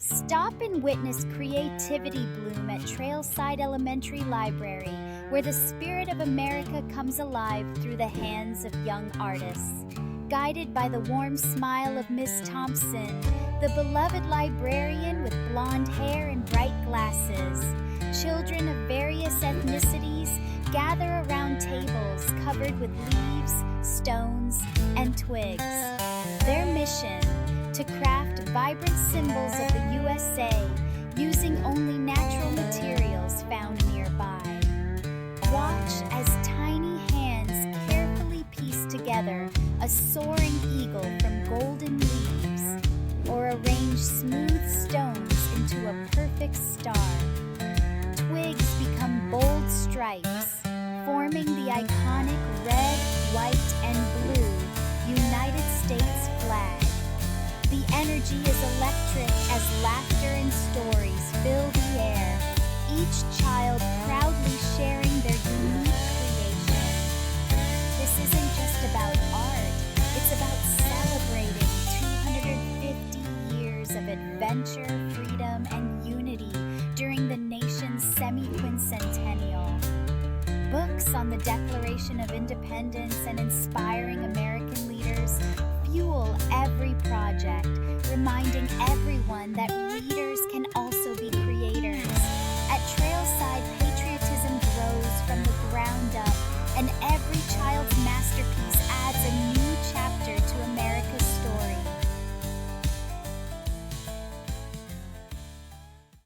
Stop and witness creativity bloom at Trailside Elementary Library, where the spirit of America comes alive through the hands of young artists. Guided by the warm smile of Miss Thompson, the beloved librarian with blonde hair and bright glasses, children of various ethnicities gather around tables covered with leaves, stones, and twigs. Their mission: to craft vibrant symbols of the USA using only natural materials found nearby. Watch as tiny hands carefully piece together a soaring eagle from golden leaves, or arrange smooth stones into a perfect star. Twigs become bold stripes, forming the iconic red, white, and blue United States flag. The energy is electric as laughter and stories fill the air, each child proudly sharing their unique creation. This isn't just about art, it's about celebrating 250 years of adventure, freedom, and unity during the nation's semi-quincentennial. Books on the Declaration of Independence and inspiring American leaders fuel every project, reminding everyone that reading